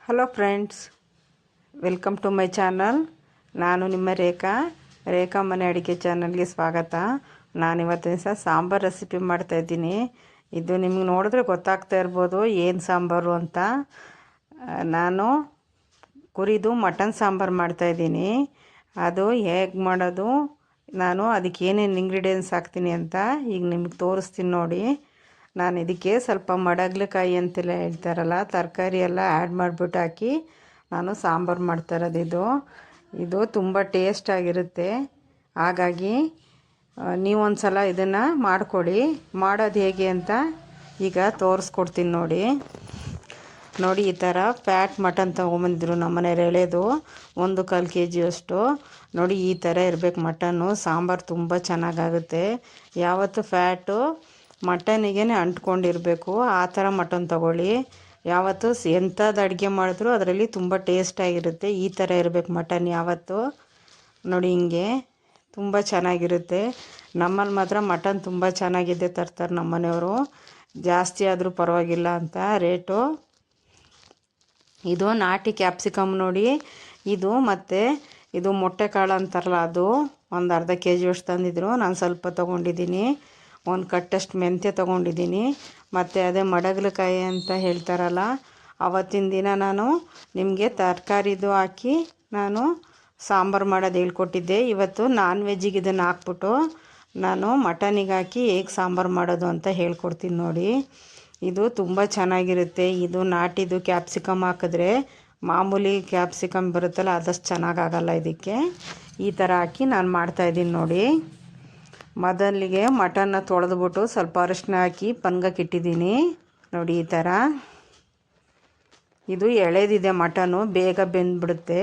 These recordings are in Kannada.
Hello friends, welcome to my channel. ನಾನು ನಿಮ್ಮ ರೇಖಾ ಮನೆ ಅಡುಗೆ ಚಾನಲ್ಗೆ ಸ್ವಾಗತ. ನಾನು ಇವತ್ತಿನ ದಿವಸ ಸಾಂಬಾರು ರೆಸಿಪಿ ಮಾಡ್ತಾಯಿದ್ದೀನಿ. ಇದು ನಿಮ್ಗೆ ನೋಡಿದ್ರೆ ಗೊತ್ತಾಗ್ತಾ ಇರ್ಬೋದು ಏನು ಸಾಂಬಾರು ಅಂತ. ನಾನು ಕುರಿದು ಮಟನ್ ಸಾಂಬಾರು ಮಾಡ್ತಾಯಿದ್ದೀನಿ. ಅದು ಹೇಗೆ ಮಾಡೋದು, ನಾನು ಅದಕ್ಕೆ ಏನೇನು ಇಂಗ್ರೀಡಿಯೆಂಟ್ಸ್ ಹಾಕ್ತೀನಿ ಅಂತ ಈಗ ನಿಮ್ಗೆ ತೋರಿಸ್ತೀನಿ ನೋಡಿ. ನಾನು ಇದಕ್ಕೆ ಸ್ವಲ್ಪ ಮಡಗ್ಲಕಾಯಿ ಅಂತೆಲ್ಲ ಹೇಳ್ತಾರಲ್ಲ, ತರಕಾರಿ ಎಲ್ಲ ಆ್ಯಡ್ ಮಾಡಿಬಿಟ್ಟು ಹಾಕಿ ನಾನು ಸಾಂಬಾರು ಮಾಡ್ತಾಯಿರೋದು. ಇದು ತುಂಬ ಟೇಸ್ಟಾಗಿರುತ್ತೆ. ಹಾಗಾಗಿ ನೀವು ಒಂದು ಸಲ ಇದನ್ನು ಮಾಡ್ಕೊಳ್ಳಿ. ಮಾಡೋದು ಹೇಗೆ ಅಂತ ಈಗ ತೋರಿಸ್ಕೊಡ್ತೀನಿ ನೋಡಿ. ಈ ಥರ ಫ್ಯಾಟ್ ಮಟನ್ ತೊಗೊಂಬಂದಿದ್ರು ನಮ್ಮ ಮನೆಯವ್ರು, ಎಳೆದು 1/4 kg ಅಷ್ಟು. ನೋಡಿ, ಈ ಥರ ಇರಬೇಕು ಮಟನ್ನು. ಸಾಂಬಾರು ತುಂಬ ಚೆನ್ನಾಗಾಗುತ್ತೆ. ಯಾವತ್ತು ಫ್ಯಾಟು ಮಟನಿಗೆ ಅಂಟ್ಕೊಂಡಿರಬೇಕು, ಆ ಥರ ಮಟನ್ ತೊಗೊಳ್ಳಿ. ಯಾವತ್ತು ಎಂಥದ್ದು ಅಡುಗೆ ಮಾಡಿದ್ರು ಅದರಲ್ಲಿ ತುಂಬ ಟೇಸ್ಟಾಗಿರುತ್ತೆ. ಈ ಥರ ಇರಬೇಕು ಮಟನ್ ಯಾವತ್ತು. ನೋಡಿ, ಹಿಂಗೆ ತುಂಬ ಚೆನ್ನಾಗಿರುತ್ತೆ. ನಮ್ಮಲ್ಲಿ ಮಾತ್ರ ಮಟನ್ ತುಂಬ ಚೆನ್ನಾಗಿದೆ ತರ್ತಾರೆ ನಮ್ಮ ಮನೆಯವರು. ಜಾಸ್ತಿ ಆದರೂ ಪರವಾಗಿಲ್ಲ ಅಂತ ರೇಟು. ಇದು ನಾಟಿ ಕ್ಯಾಪ್ಸಿಕಮ್ ನೋಡಿ. ಇದು ಮತ್ತು ಇದು ಮೊಟ್ಟೆ ಕಾಳು ಅಂತಾರಲ್ಲ, ಅದು ಒಂದು ಅರ್ಧ kg ಅಷ್ಟು ತಂದಿದ್ರು. ನಾನು ಸ್ವಲ್ಪ ತೊಗೊಂಡಿದ್ದೀನಿ. ಒಂದು ಕಟ್ಟಷ್ಟು ಮೆಂತ್ಯ ತೊಗೊಂಡಿದ್ದೀನಿ. ಮತ್ತು ಅದೇ ಮಡಗಲಕಾಯಿ ಅಂತ ಹೇಳ್ತಾರಲ್ಲ, ಆವತ್ತಿನ ದಿನ ನಾನು ನಿಮಗೆ ತರಕಾರಿದು ಹಾಕಿ ನಾನು ಸಾಂಬಾರು ಮಾಡೋದು ಹೇಳ್ಕೊಟ್ಟಿದ್ದೆ. ಇವತ್ತು ನಾನ್ ವೆಜ್ಜಿಗೆ ಇದನ್ನು ಹಾಕ್ಬಿಟ್ಟು ನಾನು ಮಟನಿಗೆ ಹಾಕಿ ಹೇಗೆ ಸಾಂಬಾರು ಮಾಡೋದು ಅಂತ ಹೇಳ್ಕೊಡ್ತೀನಿ ನೋಡಿ. ಇದು ತುಂಬ ಚೆನ್ನಾಗಿರುತ್ತೆ. ಇದು ನಾಟಿದು ಕ್ಯಾಪ್ಸಿಕಮ್ ಹಾಕಿದ್ರೆ ಮಾಮೂಲಿ ಕ್ಯಾಪ್ಸಿಕಮ್ ಬರುತ್ತಲ್ಲ, ಅದಷ್ಟು ಚೆನ್ನಾಗಾಗಲ್ಲ. ಇದಕ್ಕೆ ಈ ಥರ ಹಾಕಿ ನಾನು ಮಾಡ್ತಾಯಿದ್ದೀನಿ ನೋಡಿ. ಮೊದಲಿಗೆ ಮಟನ್ನ ತೊಳೆದ್ಬಿಟ್ಟು ಸ್ವಲ್ಪ ಅರಿಶಿನ ಹಾಕಿ ಪನ್ಗಕ್ಕೆ ಇಟ್ಟಿದ್ದೀನಿ ನೋಡಿ. ಈ ಥರ ಇದು ಎಳೆದಿದೆ ಮಟನು, ಬೇಗ ಬೆಂದ್ಬಿಡುತ್ತೆ.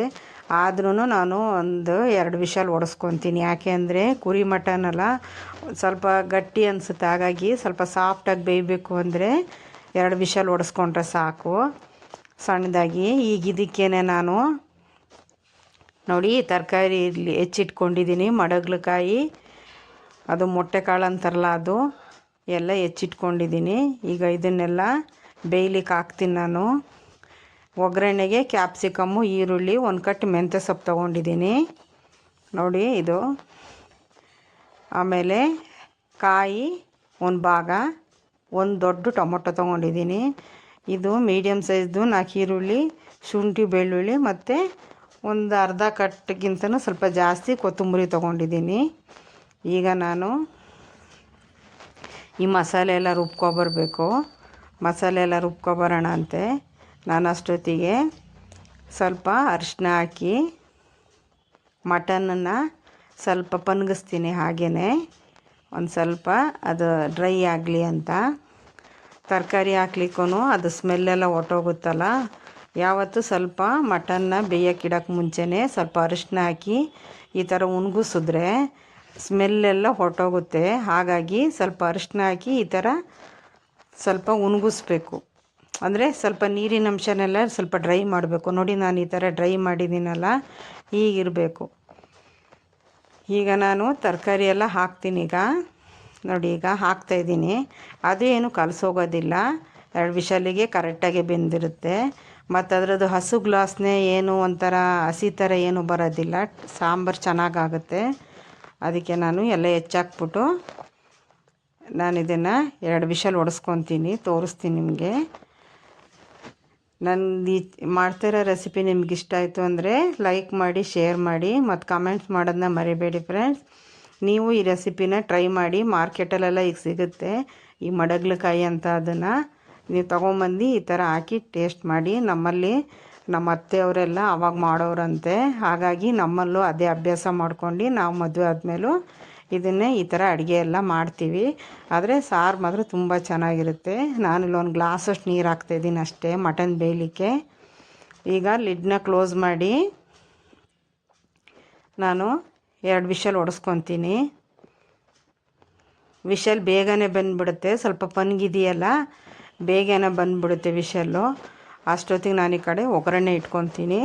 ಆದ್ರೂ ನಾನು ಒಂದು 2 ವಿಷಲ್ ಹೊಡೆಸ್ಕೊತೀನಿ. ಯಾಕೆ ಅಂದರೆ ಕುರಿ ಮಟನಲ್ಲ ಸ್ವಲ್ಪ ಗಟ್ಟಿ ಅನಿಸುತ್ತೆ. ಹಾಗಾಗಿ ಸ್ವಲ್ಪ ಸಾಫ್ಟಾಗಿ ಬೇಯಬೇಕು ಅಂದರೆ 2 ವಿಷಲ್ ಹೊಡೆಸ್ಕೊಂಡ್ರೆ ಸಾಕು, ಸಣ್ಣದಾಗಿ. ಈಗ ಇದಕ್ಕೇನೆ ನಾನು ನೋಡಿ ತರಕಾರಿ ಇಲ್ಲಿ ಹೆಚ್ಚಿಟ್ಕೊಂಡಿದ್ದೀನಿ. ಮಡಗಲಕಾಯಿ, ಅದು ಮೊಟ್ಟೆ ಕಾಳು ಅಂತಾರಲ್ಲ, ಅದು ಎಲ್ಲ ಹೆಚ್ಚಿಟ್ಕೊಂಡಿದ್ದೀನಿ. ಈಗ ಇದನ್ನೆಲ್ಲ ಬೇಯ್ಲಿಕ್ಕೆ ಹಾಕ್ತೀನಿ ನಾನು. ಒಗ್ಗರಣೆಗೆ ಕ್ಯಾಪ್ಸಿಕಮ್ಮು, ಈರುಳ್ಳಿ, 1 ಕಟ್ಟು ಮೆಂತ್ಯ ಸೊಪ್ಪು ತೊಗೊಂಡಿದ್ದೀನಿ ನೋಡಿ ಇದು. ಆಮೇಲೆ ಕಾಯಿ 1 ಭಾಗ, 1 ದೊಡ್ಡ ಟೊಮೊಟೊ ತೊಗೊಂಡಿದ್ದೀನಿ. ಇದು ಮೀಡಿಯಮ್ ಸೈಜ್ದು 4 ಈರುಳ್ಳಿ, ಶುಂಠಿ, ಬೆಳ್ಳುಳ್ಳಿ ಮತ್ತು ಒಂದು ಅರ್ಧ ಕಟ್ಗಿಂತನೂ ಸ್ವಲ್ಪ ಜಾಸ್ತಿ ಕೊತ್ತಂಬರಿ ತೊಗೊಂಡಿದ್ದೀನಿ. ಈಗ ನಾನು ಈ ಮಸಾಲೆ ಎಲ್ಲ ರುಬ್ಕೊಬರಬೇಕು. ಮಸಾಲೆ ಎಲ್ಲ ರುಬ್ಕೊಬರೋಣ ಅಂತೆ. ನಾನು ಅಷ್ಟೊತ್ತಿಗೆ ಸ್ವಲ್ಪ ಅರಿಶಿನ ಹಾಕಿ ಮಟನನ್ನು ಸ್ವಲ್ಪ ಪನ್ಗಿಸ್ತೀನಿ. ಹಾಗೇ ಒಂದು ಸ್ವಲ್ಪ ಅದು ಡ್ರೈ ಆಗಲಿ ಅಂತ. ತರಕಾರಿ ಹಾಕ್ಲಿಕ್ಕೂ ಅದು ಸ್ಮೆಲ್ಲೆಲ್ಲ ಹೊರ್ಟೋಗುತ್ತಲ್ಲ. ಯಾವತ್ತು ಸ್ವಲ್ಪ ಮಟನ್ನ ಬೇಯೋಕ್ಕಿಡೋಕ್ಕೆ ಮುಂಚೆನೇ ಸ್ವಲ್ಪ ಅರಿಶಿನ ಹಾಕಿ ಈ ಥರ ಉಣ್ಗಿಸಿದ್ರೆ ಸ್ಮೆಲ್ಲೆಲ್ಲ ಹೊರ್ಟೋಗುತ್ತೆ. ಹಾಗಾಗಿ ಸ್ವಲ್ಪ ಅರಿಶಿನ ಹಾಕಿ ಈ ಥರ ಸ್ವಲ್ಪ ಉಣ್ಗಿಸ್ಬೇಕು. ಅಂದರೆ ಸ್ವಲ್ಪ ನೀರಿನ ಅಂಶನೆಲ್ಲ ಸ್ವಲ್ಪ ಡ್ರೈ ಮಾಡಬೇಕು ನೋಡಿ. ನಾನು ಈ ಥರ ಡ್ರೈ ಮಾಡಿದ್ದೀನಲ್ಲ, ಹೀಗಿರಬೇಕು. ಈಗ ನಾನು ತರಕಾರಿ ಎಲ್ಲ ಹಾಕ್ತೀನಿ. ಈಗ ನೋಡಿ, ಈಗ ಹಾಕ್ತಾಯಿದ್ದೀನಿ. ಅದು ಏನು ಕಲಸೋಗೋದಿಲ್ಲ, 2 ವಿಷಲಿಗೆ ಕರೆಕ್ಟಾಗಿ ಬೆಂದಿರುತ್ತೆ. ಮತ್ತು ಅದರದ್ದು ಹಸು ಗ್ಲಾಸ್ನೇ ಏನು ಒಂಥರ ಹಸಿ ಥರ ಏನು ಬರೋದಿಲ್ಲ. ಸಾಂಬಾರು ಚೆನ್ನಾಗಾಗುತ್ತೆ. ಅದಕ್ಕೆ ನಾನು ಎಲ್ಲ ಹೆಚ್ಚಾಕ್ಬಿಟ್ಟು ನಾನು ಇದನ್ನು 2 ವಿಷಲ್ ಹೊಡೆಸ್ಕೊತೀನಿ, ತೋರಿಸ್ತೀನಿ ನಿಮಗೆ. ನನ್ನ ಈ ಮಾಡ್ತಿರೋ ರೆಸಿಪಿ ನಿಮ್ಗೆ ಇಷ್ಟ ಆಯಿತು ಅಂದರೆ ಲೈಕ್ ಮಾಡಿ, ಶೇರ್ ಮಾಡಿ ಮತ್ತು ಕಮೆಂಟ್ಸ್ ಮಾಡೋದನ್ನ ಮರಿಬೇಡಿ ಫ್ರೆಂಡ್ಸ್. ನೀವು ಈ ರೆಸಿಪಿನ ಟ್ರೈ ಮಾಡಿ. ಮಾರ್ಕೆಟಲ್ಲೆಲ್ಲ ಈಗ ಸಿಗುತ್ತೆ ಈ ಮಡಗಲಕಾಯಿ ಅಂತ. ಅದನ್ನು ನೀವು ತೊಗೊಂಬಂದು ಈ ಥರ ಹಾಕಿ ಟೇಸ್ಟ್ ಮಾಡಿ. ನಮ್ಮಲ್ಲಿ ನಮ್ಮ ಅತ್ತೆಯವರೆಲ್ಲ ಅವಾಗ ಮಾಡೋರಂತೆ. ಹಾಗಾಗಿ ನಮ್ಮಲ್ಲೂ ಅದೇ ಅಭ್ಯಾಸ ಮಾಡ್ಕೊಂಡು ನಾವು ಮದುವೆ ಆದಮೇಲೂ ಇದನ್ನೇ ಈ ಥರ ಅಡುಗೆ ಎಲ್ಲ ಮಾಡ್ತೀವಿ. ಆದರೆ ಸಾರು ಮಾತ್ರ ತುಂಬ ಚೆನ್ನಾಗಿರುತ್ತೆ. ನಾನಿಲ್ಲಿ 1 ಗ್ಲಾಸಷ್ಟು ನೀರು ಹಾಕ್ತಾಯಿದ್ದೀನಿ ಅಷ್ಟೇ ಮಟನ್ ಬೇಯಲಿಕ್ಕೆ. ಈಗ ಲಿಡ್ನ ಕ್ಲೋಸ್ ಮಾಡಿ ನಾನು 2 ವಿಷಲ್ ಹೊಡೆಸ್ಕೊತೀನಿ. ವಿಷಲ್ ಬೇಗನೆ ಬಂದುಬಿಡುತ್ತೆ. ಸ್ವಲ್ಪ ಪನ್ಗಿದೆಯಲ್ಲ, ಬೇಗನೆ ಬಂದುಬಿಡುತ್ತೆ ವಿಷಲ್ಲು. ಅಷ್ಟೊತ್ತಿಗೆ ನಾನು ಈ ಕಡೆ ಒಗ್ಗರಣೆ ಇಟ್ಕೊತೀನಿ.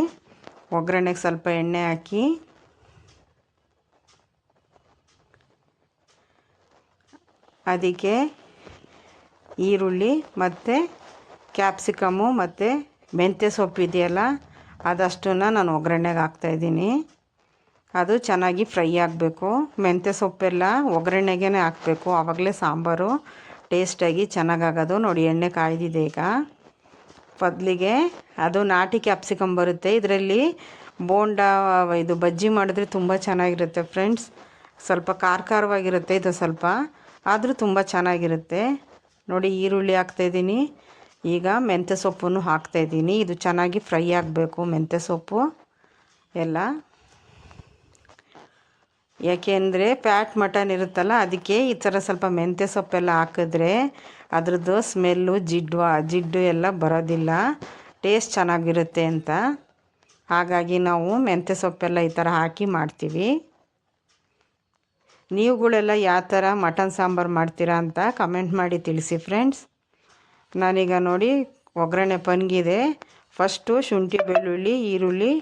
ಒಗ್ಗರಣೆಗೆ ಸ್ವಲ್ಪ ಎಣ್ಣೆ ಹಾಕಿ ಅದಕ್ಕೆ ಈರುಳ್ಳಿ ಮತ್ತು ಕ್ಯಾಪ್ಸಿಕಮ್ಮು ಮತ್ತು ಮೆಂತ್ಯ ಸೊಪ್ಪು ಇದೆಯಲ್ಲ ಅದಷ್ಟನ್ನು ನಾನು ಒಗ್ಗರಣೆಗೆ ಹಾಕ್ತಾಯಿದ್ದೀನಿ. ಅದು ಚೆನ್ನಾಗಿ ಫ್ರೈ ಆಗಬೇಕು. ಮೆಂತ್ಯ ಸೊಪ್ಪೆಲ್ಲ ಒಗ್ಗರಣೆಗೇ ಹಾಕಬೇಕು, ಆವಾಗಲೇ ಸಾಂಬಾರು ಟೇಸ್ಟಾಗಿ ಚೆನ್ನಾಗಾಗೋದು. ನೋಡಿ ಎಣ್ಣೆ ಕಾಯ್ದಿದೆ. ಈಗ ಮೊದಲಿಗೆ ಅದು ನಾಟಿ ಕ್ಯಾಪ್ಸಿಕಮ್ ಬರುತ್ತೆ, ಇದರಲ್ಲಿ ಬೋಂಡ ಇದು ಬಜ್ಜಿ ಮಾಡಿದ್ರೆ ತುಂಬ ಚೆನ್ನಾಗಿರುತ್ತೆ ಫ್ರೆಂಡ್ಸ್. ಸ್ವಲ್ಪ ಖಾರವಾಗಿರುತ್ತೆ ಇದು ಸ್ವಲ್ಪ, ಆದರೂ ತುಂಬ ಚೆನ್ನಾಗಿರುತ್ತೆ. ನೋಡಿ ಈರುಳ್ಳಿ ಹಾಕ್ತಾಯಿದ್ದೀನಿ. ಈಗ ಮೆಂತ್ಯ ಸೊಪ್ಪನ್ನು ಹಾಕ್ತಾಯಿದ್ದೀನಿ. ಇದು ಚೆನ್ನಾಗಿ ಫ್ರೈ ಆಗಬೇಕು ಮೆಂತ್ಯ ಸೊಪ್ಪು ಎಲ್ಲ. ಯಾಕೆಂದರೆ ಪ್ಯಾಟ್ ಮಟನ್ ಇರುತ್ತಲ್ಲ, ಅದಕ್ಕೆ ಈ ಥರ ಸ್ವಲ್ಪ ಮೆಂತ್ಯ ಸೊಪ್ಪೆಲ್ಲ ಹಾಕಿದ್ರೆ ಅದ್ರದ್ದು ಸ್ಮೆಲ್ಲು ಜಿಡ್ಡು ಎಲ್ಲ ಬರೋದಿಲ್ಲ, ಟೇಸ್ಟ್ ಚೆನ್ನಾಗಿರುತ್ತೆ ಅಂತ. ಹಾಗಾಗಿ ನಾವು ಮೆಂತ್ಯ ಸೊಪ್ಪೆಲ್ಲ ಈ ಥರ ಹಾಕಿ ಮಾಡ್ತೀವಿ. ನೀವುಗಳೆಲ್ಲ ಯಾವ ಥರ ಮಟನ್ ಸಾಂಬಾರು ಮಾಡ್ತೀರಾ ಅಂತ ಕಮೆಂಟ್ ಮಾಡಿ ತಿಳಿಸಿ ಫ್ರೆಂಡ್ಸ್. ನಾನೀಗ ನೋಡಿ ಒಗ್ಗರಣೆ ಪನ್ಗಿದೆ. ಫಸ್ಟು ಶುಂಠಿ ಬೆಳ್ಳುಳ್ಳಿ ಈರುಳ್ಳಿ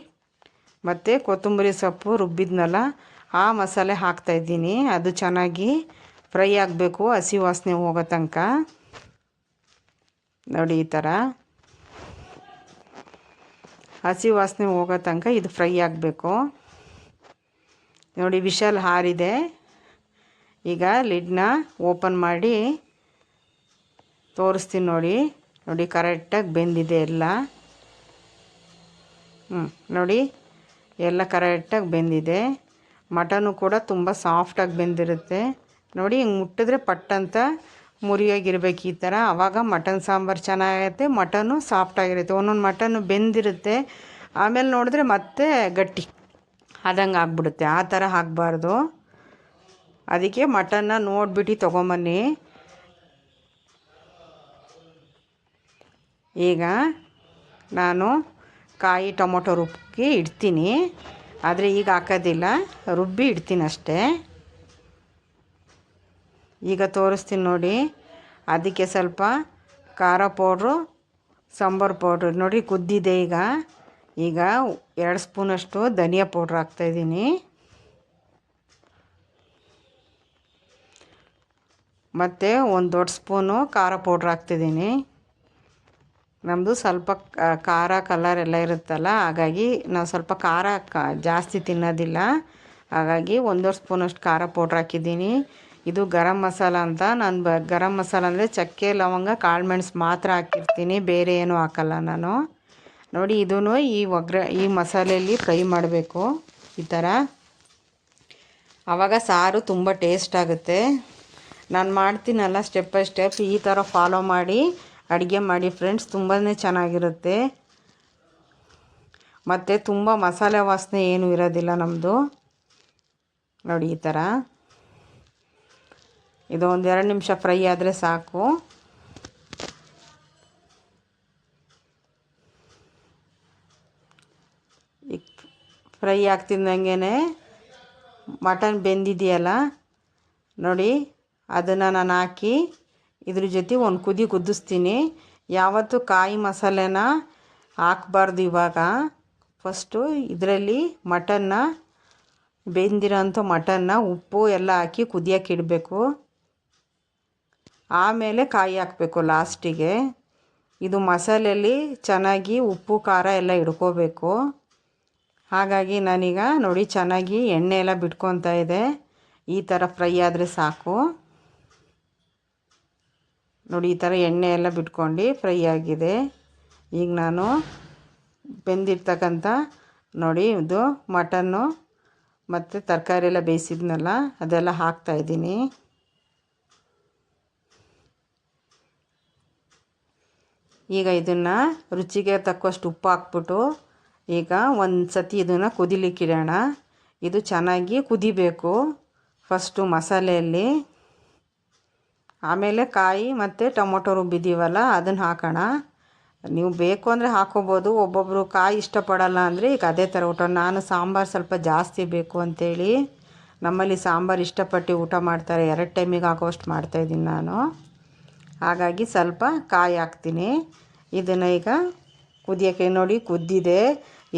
ಮತ್ತು ಕೊತ್ತಂಬರಿ ಸೊಪ್ಪು ರುಬ್ಬಿದ್ನಲ್ಲ ಆ ಮಸಾಲೆ ಹಾಕ್ತಾಯಿದ್ದೀನಿ. ಅದು ಚೆನ್ನಾಗಿ ಫ್ರೈ ಆಗಬೇಕು, ಹಸಿ ವಾಸನೆ ಹೋಗೋ ತನಕ. ನೋಡಿ ಈ ಥರ ಹಸಿ ವಾಸನೆ ಹೋಗೋ ತನಕ ಇದು ಫ್ರೈ ಆಗಬೇಕು. ನೋಡಿ ವಿಶಲ್ ಹಾರಿದೆ. ಈಗ ಲಿಡ್ನ ಓಪನ್ ಮಾಡಿ ತೋರಿಸ್ತೀನಿ. ನೋಡಿ ಕರೆಕ್ಟಾಗಿ ಬೆಂದಿದೆ ಎಲ್ಲ. ನೋಡಿ ಎಲ್ಲ ಕರೆಕ್ಟಾಗಿ ಬೆಂದಿದೆ. ಮಟನು ಕೂಡ ತುಂಬ ಸಾಫ್ಟಾಗಿ ಬೆಂದಿರುತ್ತೆ. ನೋಡಿ ಹಿಂಗೆ ಮುಟ್ಟಿದ್ರೆ ಪಟ್ಟಂತ ಮುರಿಯಾಗಿರ್ಬೇಕು ಈ ಥರ, ಆವಾಗ ಮಟನ್ ಸಾಂಬಾರು ಚೆನ್ನಾಗಿರುತ್ತೆ, ಮಟನು ಸಾಫ್ಟಾಗಿರುತ್ತೆ. ಒಂದೊಂದು ಮಟನ್ನು ಬೆಂದಿರುತ್ತೆ, ಆಮೇಲೆ ನೋಡಿದ್ರೆ ಮತ್ತೆ ಗಟ್ಟಿ ಆದಂಗೆ ಆಗ್ಬಿಡುತ್ತೆ. ಆ ಥರ ಆಗಬಾರ್ದು. ಅದಕ್ಕೆ ಮಟನ್ನ ನೋಡಿಬಿಟ್ಟು ತೊಗೊಂಬನ್ನಿ. ಈಗ ನಾನು ಕಾಯಿ ಟೊಮೊಟೊ ರುಬ್ಬಿ ಇಡ್ತೀನಿ, ಆದರೆ ಈಗ ಹಾಕೋದಿಲ್ಲ, ರುಬ್ಬಿ ಇಡ್ತೀನಿ ಅಷ್ಟೇ. ಈಗ ತೋರಿಸ್ತೀನಿ ನೋಡಿ. ಅದಕ್ಕೆ ಸ್ವಲ್ಪ ಖಾರ ಪೌಡ್ರು, ಸಾಂಬಾರು ಪೌಡ್ರು ನೋಡಿ ಕುದ್ದಿದೆ. ಈಗ 2 ಸ್ಪೂನಷ್ಟು ಧನಿಯಾ ಪೌಡ್ರ್ ಹಾಕ್ತಾಯಿದ್ದೀನಿ. ಮತ್ತು 1 ದೊಡ್ಡ ಸ್ಪೂನು ಖಾರ ಪೌಡ್ರ್ ಹಾಕ್ತಿದ್ದೀನಿ. ನಮ್ಮದು ಸ್ವಲ್ಪ ಖಾರ ಕಲರ್ ಎಲ್ಲ ಇರುತ್ತಲ್ಲ, ಹಾಗಾಗಿ ನಾವು ಸ್ವಲ್ಪ ಖಾರ ಜಾಸ್ತಿ ತಿನ್ನೋದಿಲ್ಲ. ಹಾಗಾಗಿ 1 ಸ್ಪೂನಷ್ಟು ಖಾರ ಪೌಡ್ರ್ ಹಾಕಿದ್ದೀನಿ. ಇದು ಗರಂ ಮಸಾಲ ಅಂತ. ನಾನು ಗರಂ ಮಸಾಲ ಅಂದರೆ ಚಕ್ಕೆ ಲವಂಗ ಕಾಳುಮೆಣಸು ಮಾತ್ರ ಹಾಕಿರ್ತೀನಿ, ಬೇರೆ ಏನೂ ಹಾಕಲ್ಲ ನಾನು. ನೋಡಿ ಇದೂ ಈ ಮಸಾಲೆಯಲ್ಲಿ ಫ್ರೈ ಮಾಡಬೇಕು ಈ ಥರ, ಆವಾಗ ಸಾರು ತುಂಬ ಟೇಸ್ಟ್ ಆಗುತ್ತೆ. ನಾನು ಮಾಡ್ತೀನಲ್ಲ ಸ್ಟೆಪ್ ಬೈ ಸ್ಟೆಪ್, ಈ ಥರ ಫಾಲೋ ಮಾಡಿ ಅಡುಗೆ ಮಾಡಿ ಫ್ರೆಂಡ್ಸ್, ತುಂಬಾ ಚೆನ್ನಾಗಿರುತ್ತೆ. ಮತ್ತು ತುಂಬ ಮಸಾಲೆ ವಾಸನೆ ಏನೂ ಇರೋದಿಲ್ಲ ನಮ್ಮದು. ನೋಡಿ ಈ ಥರ ಇದು 1-2 ನಿಮಿಷ ಫ್ರೈ ಆದರೆ ಸಾಕು. ಈಗ ಫ್ರೈ ಆಗ್ತಿದ್ದಂಗೆ ಮಟನ್ ಬೆಂದಿದೆಯಲ್ಲ ನೋಡಿ, ಅದನ್ನು ನಾನು ಹಾಕಿ ಇದ್ರ ಜೊತೆ ಒಂದು ಕುದಿ ಕುದಿಸ್ತೀನಿ. ಯಾವತ್ತೂ ಕಾಯಿ ಮಸಾಲೆನ ಹಾಕಬಾರ್ದು. ಇವಾಗ ಫಸ್ಟು ಇದರಲ್ಲಿ ಮಟನ್ನ ಬೆಂದಿರೋಂಥ ಮಟನ್ನ ಉಪ್ಪು ಎಲ್ಲ ಹಾಕಿ ಕುದಿಯೋಕೆ ಇಡಬೇಕು, ಆಮೇಲೆ ಕಾಯಿ ಹಾಕಬೇಕು ಲಾಸ್ಟಿಗೆ. ಇದು ಮಸಾಲೆಯಲ್ಲಿ ಚೆನ್ನಾಗಿ ಉಪ್ಪು ಖಾರ ಎಲ್ಲ ಹಿಡ್ಕೋಬೇಕು. ಹಾಗಾಗಿ ನಾನೀಗ ನೋಡಿ ಚೆನ್ನಾಗಿ ಎಣ್ಣೆ ಎಲ್ಲ ಬಿಟ್ಕೊತಾ ಇದೆ. ಈ ಥರ ಫ್ರೈ ಆದರೆ ಸಾಕು. ನೋಡಿ ಈ ಥರ ಎಣ್ಣೆ ಎಲ್ಲ ಬಿಟ್ಕೊಂಡು ಫ್ರೈ ಆಗಿದೆ. ಈಗ ನಾನು ಬೆಂದಿರ್ತಕ್ಕಂಥ ನೋಡಿ ಇದು ಮಟನ್ನು ಮತ್ತು ತರಕಾರಿ ಎಲ್ಲ ಬೇಯಿಸಿದ್ನಲ್ಲ ಅದೆಲ್ಲ ಹಾಕ್ತಾಯಿದ್ದೀನಿ. ಈಗ ಇದನ್ನು ರುಚಿಗೆ ತಕ್ಕಷ್ಟು ಉಪ್ಪು ಹಾಕ್ಬಿಟ್ಟು ಈಗ ಒಂದು ಸತಿ ಇದನ್ನು ಕುದಿಲಿಕ್ಕಿಡೋಣ. ಇದು ಚೆನ್ನಾಗಿ ಕುದಿಬೇಕು ಫಸ್ಟು ಮಸಾಲೆಯಲ್ಲಿ, ಆಮೇಲೆ ಕಾಯಿ ಮತ್ತು ಟೊಮೊಟೊ ರುಬ್ಬಿದ್ದೀವಲ್ಲ ಅದನ್ನು ಹಾಕೋಣ. ನೀವು ಬೇಕು ಅಂದರೆ ಹಾಕೋಬೋದು, ಒಬ್ಬೊಬ್ಬರು ಕಾಯಿ ಇಷ್ಟಪಡಲ್ಲ ಅಂದರೆ ಈಗ ಅದೇ ಥರ ಊಟ. ನಾನು ಸಾಂಬಾರು ಸ್ವಲ್ಪ ಜಾಸ್ತಿ ಬೇಕು ಅಂಥೇಳಿ, ನಮ್ಮಲ್ಲಿ ಸಾಂಬಾರು ಇಷ್ಟಪಟ್ಟು ಊಟ ಮಾಡ್ತಾರೆ, 2 ಟೈಮಿಗೆ ಹಾಕೋಷ್ಟು ಮಾಡ್ತಾಯಿದ್ದೀನಿ ನಾನು. ಹಾಗಾಗಿ ಸ್ವಲ್ಪ ಕಾಯಿ ಹಾಕ್ತೀನಿ. ಇದನ್ನು ಈಗ ಕುದಿಯೋಕ್ಕೆ ನೋಡಿ ಕುದ್ದಿದೆ,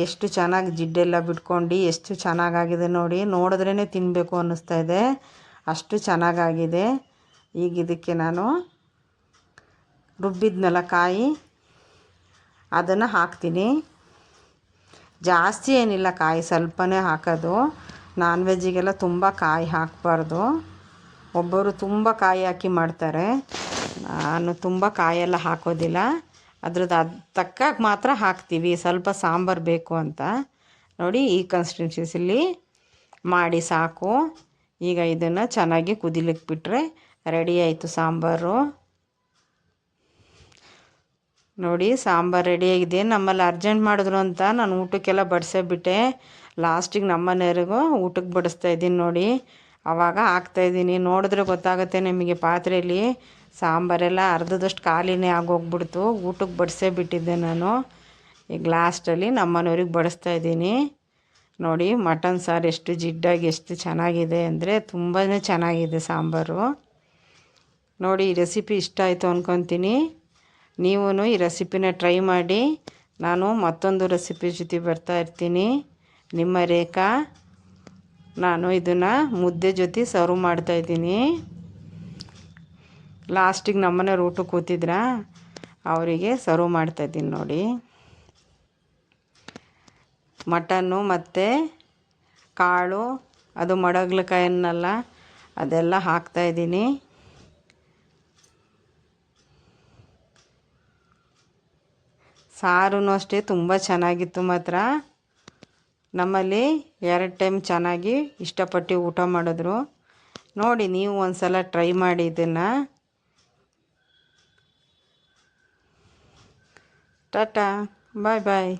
ಎಷ್ಟು ಚೆನ್ನಾಗಿ ಜಿಡ್ಡೆಲ್ಲ ಬಿಟ್ಕೊಂಡು ಎಷ್ಟು ಚೆನ್ನಾಗಾಗಿದೆ ನೋಡಿ. ನೋಡಿದ್ರೇ ತಿನ್ನಬೇಕು ಅನ್ನಿಸ್ತಾಯಿದೆ, ಅಷ್ಟು ಚೆನ್ನಾಗಾಗಿದೆ. ಈಗ ಇದಕ್ಕೆ ನಾನು ರುಬ್ಬಿದ್ನಲ್ಲ ಕಾಯಿ ಅದನ್ನು ಹಾಕ್ತೀನಿ. ಜಾಸ್ತಿ ಏನಿಲ್ಲ, ಕಾಯಿ ಸ್ವಲ್ಪನೇ ಹಾಕೋದು. ನಾನ್ ವೆಜ್ಜಿಗೆಲ್ಲ ತುಂಬ ಕಾಯಿ ಹಾಕಬಾರ್ದು. ಒಬ್ಬರು ತುಂಬ ಕಾಯಿ ಹಾಕಿ ಮಾಡ್ತಾರೆ, ನಾನು ತುಂಬ ಕಾಯೆಲ್ಲ ಹಾಕೋದಿಲ್ಲ. ಅದ್ರದ್ದು ತಕ್ಕಾಗ ಮಾತ್ರ ಹಾಕ್ತೀವಿ, ಸ್ವಲ್ಪ ಸಾಂಬಾರು ಬೇಕು ಅಂತ. ನೋಡಿ, ಈ ಕನ್ಸಿಸ್ಟೆನ್ಸಿಲಿ ಮಾಡಿ ಸಾಕು. ಈಗ ಇದನ್ನು ಚೆನ್ನಾಗಿ ಕುದಿಲಿಕ್ಕೆ ಬಿಟ್ಟರೆ ರೆಡಿ ಆಯಿತು ಸಾಂಬಾರು. ನೋಡಿ, ಸಾಂಬಾರು ರೆಡಿಯಾಗಿದೆ. ನಮ್ಮಲ್ಲಿ ಅರ್ಜೆಂಟ್ ಮಾಡಿದ್ರು ಅಂತ ನಾನು ಊಟಕ್ಕೆಲ್ಲ ಬಡಿಸೇಬಿಟ್ಟೆ. ಲಾಸ್ಟಿಗೆ ನಮ್ಮನೆಯವ್ರಿಗೂ ಊಟಕ್ಕೆ ಬಡಿಸ್ತಾಯಿದ್ದೀನಿ. ನೋಡಿ, ಆವಾಗ ಹಾಕ್ತಾಯಿದ್ದೀನಿ. ನೋಡಿದ್ರೆ ಗೊತ್ತಾಗುತ್ತೆ ನಿಮಗೆ, ಪಾತ್ರೆಯಲ್ಲಿ ಸಾಂಬಾರೆಲ್ಲ ಅರ್ಧದಷ್ಟು ಖಾಲಿನೇ ಆಗೋಗ್ಬಿಡ್ತು. ಊಟಕ್ಕೆ ಬಡಿಸೇ ಬಿಟ್ಟಿದ್ದೆ ನಾನು. ಈಗ ಲಾಸ್ಟಲ್ಲಿ ನಮ್ಮನೆಯವ್ರಿಗೆ ಬಡಿಸ್ತಾಯಿದ್ದೀನಿ. ನೋಡಿ, ಮಟನ್ ಸಾರು ಎಷ್ಟು ಜಿಡ್ಡಾಗಿ ಎಷ್ಟು ಚೆನ್ನಾಗಿದೆ ಅಂದರೆ ತುಂಬಾ ಚೆನ್ನಾಗಿದೆ ಸಾಂಬಾರು. ನೋಡಿ, ಈ ರೆಸಿಪಿ ಇಷ್ಟ ಆಯಿತು ಅಂದ್ಕೊತೀನಿ. ನೀವು ಈ ರೆಸಿಪಿನ ಟ್ರೈ ಮಾಡಿ. ನಾನು ಮತ್ತೊಂದು ರೆಸಿಪಿ ಜೊತೆ ಬರ್ತಾ ಇರ್ತೀನಿ. ನಿಮ್ಮ ರೇಖಾ. ನಾನು ಇದನ್ನು ಮುದ್ದೆ ಜೊತೆ ಸರ್ವ್ ಮಾಡ್ತಾಯಿದ್ದೀನಿ. ಲಾಸ್ಟಿಗೆ ನಮ್ಮನೆಯವ್ರು ಊಟಕ್ಕೆ ಕೂತಿದ್ರ, ಅವರಿಗೆ ಸರ್ವ್ ಮಾಡ್ತಾಯಿದ್ದೀನಿ. ನೋಡಿ, ಮಟನ್ನು ಮತ್ತು ಕಾಳು, ಅದು ಮಡಗ್ಲಕಾಯನ್ನೆಲ್ಲ ಅದೆಲ್ಲ ಹಾಕ್ತಾಯಿದ್ದೀನಿ. ಸಾರೂ ಅಷ್ಟೇ ತುಂಬ ಚೆನ್ನಾಗಿತ್ತು ಮಾತ್ರ. ನಮ್ಮಲ್ಲಿ 2 ಟೈಮ್ ಚೆನ್ನಾಗಿ ಇಷ್ಟಪಟ್ಟು ಊಟ ಮಾಡಿದ್ರು. ನೋಡಿ, ನೀವು ಒಂದು ಸಲ ಟ್ರೈ ಮಾಡಿ ಇದನ್ನು. ಟಾಟಾ, ಬಾಯ್ ಬಾಯ್.